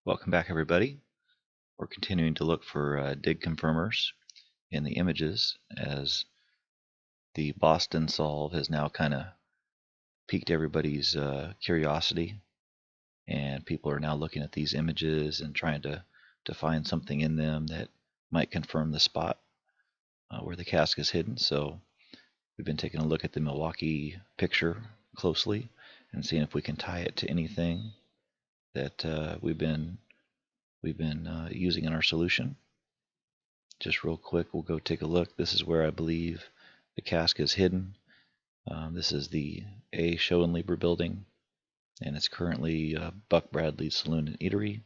Welcome back, everybody. We're continuing to look for dig confirmers in the images as the Boston solve has now kind of piqued everybody's curiosity, and people are now looking at these images and trying to find something in them that might confirm the spot where the casque is hidden. So we've been taking a look at the Milwaukee picture closely and seeing if we can tie it to anything that we've been using in our solution. Just real quick, we'll go take a look. This is where I believe the casque is hidden. This is the A. Schoenlieber building, and it's currently Buck Bradley's Saloon and Eatery,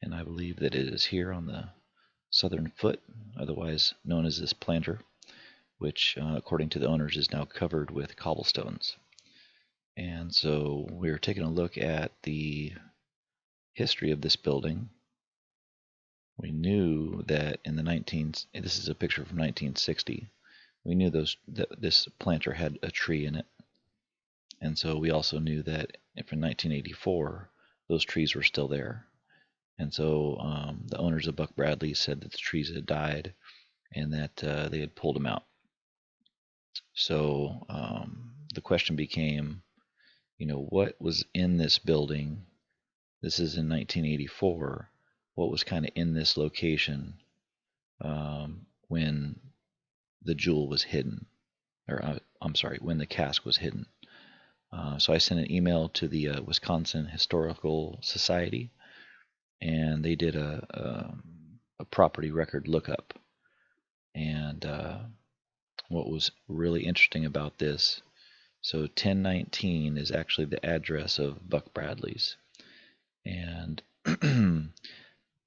and I believe that it is here on the southern foot, otherwise known as this planter, which according to the owners is now covered with cobblestones. And so we're taking a look at the history of this building. We knew that in this is a picture from 1960. We knew that this planter had a tree in it. And so we also knew that from 1984, those trees were still there. And so the owners of Buck Bradley said that the trees had died and that they had pulled them out. So the question became, what was in this building? This is in 1984. What was kind of in this location when the jewel was hidden, or I'm sorry, when the casque was hidden. So I sent an email to the Wisconsin Historical Society, and they did a property record lookup. And what was really interesting about this, so 1019 is actually the address of Buck Bradley's, and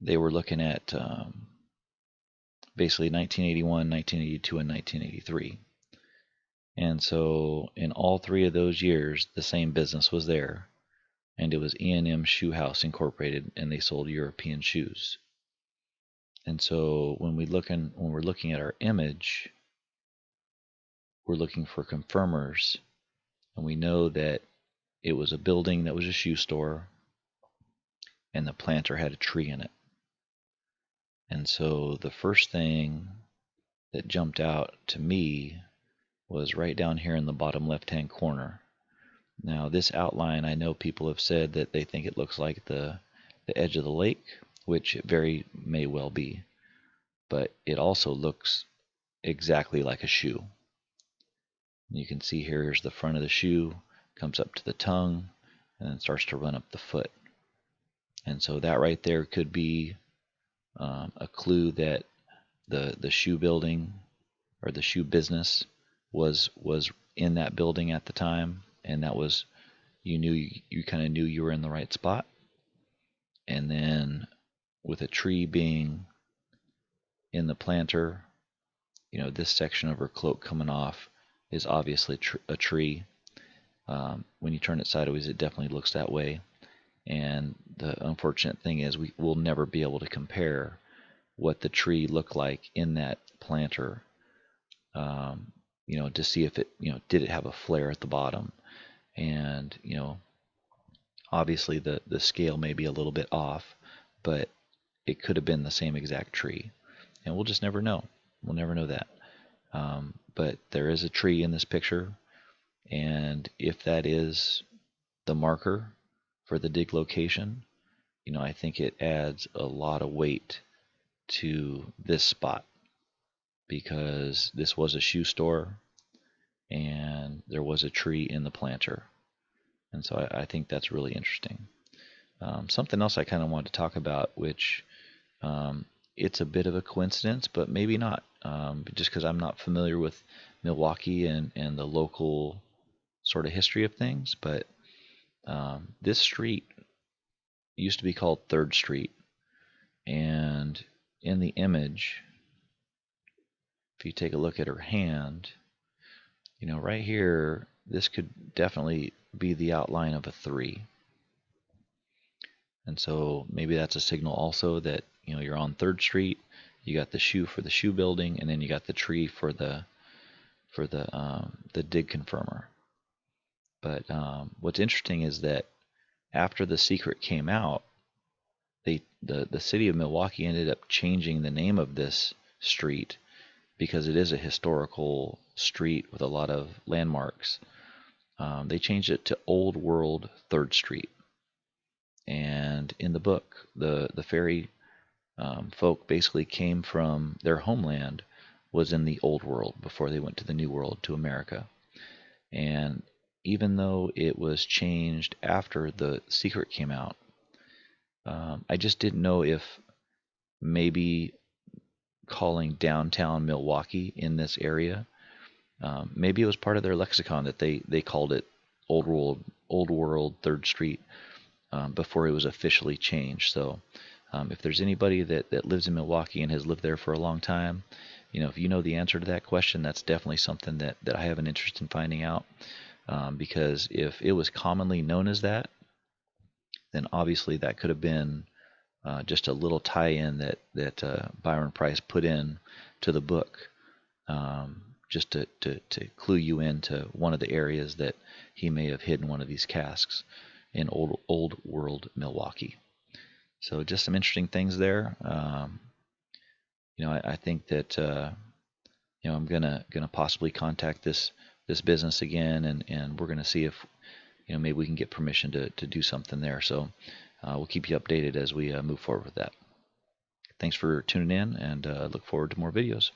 they were looking at basically 1981, 1982, and 1983. And so in all three of those years, the same business was there, and it was E&M Shoe House Incorporated, and they sold European shoes. And so when we're looking at our image, we're looking for confirmers, and we know that it was a building that was a shoe store, and the planter had a tree in it. And so the first thing that jumped out to me was right down here in the bottom left-hand corner. Now this outline, I know people have said that they think it looks like the edge of the lake, which it very may well be, but it also looks exactly like a shoe. You can see here's the front of the shoe, comes up to the tongue, and then starts to run up the foot. And so that right there could be a clue that the shoe building or the shoe business was in that building at the time, and that was you kind of knew you were in the right spot. And then with a tree being in the planter, this section of her cloak coming off is obviously a tree. When you turn it sideways, it definitely looks that way. And the unfortunate thing is we will never be able to compare what the tree looked like in that planter, to see if it, did it have a flare at the bottom. And, obviously the scale may be a little bit off, but it could have been the same exact tree. And we'll just never know. We'll never know that. But there is a tree in this picture, and if that is the marker for the dig location, I think it adds a lot of weight to this spot, because this was a shoe store and there was a tree in the planter. And so I think that's really interesting. Something else I kind of wanted to talk about, which it's a bit of a coincidence, but maybe not, just because I'm not familiar with Milwaukee and the local sort of history of things. But this street used to be called 3rd Street, and in the image, if you take a look at her hand, right here, this could definitely be the outline of a 3. And so maybe that's a signal also that, you're on 3rd Street, you got the shoe for the shoe building, and then you got the tree for the dig confirmer. But what's interesting is that after The Secret came out, the city of Milwaukee ended up changing the name of this street because it is a historical street with a lot of landmarks. They changed it to Old World 3rd Street. And in the book, the fairy folk basically came from their homeland was in the Old World before they went to the New World, to America. And even though it was changed after The Secret came out, I just didn't know if maybe calling downtown Milwaukee in this area, maybe it was part of their lexicon that they called it Old World 3rd Street before it was officially changed. So if there's anybody that lives in Milwaukee and has lived there for a long time, if you know the answer to that question, that's definitely something that I have an interest in finding out. Because if it was commonly known as that, then obviously that could have been just a little tie-in that Byron Price put in to the book, just to clue you into one of the areas that he may have hidden one of these casks in old world Milwaukee. So just some interesting things there. I think that I'm gonna possibly contact this business again, and we're gonna see if maybe we can get permission to do something there. So we'll keep you updated as we move forward with that. Thanks for tuning in, and look forward to more videos.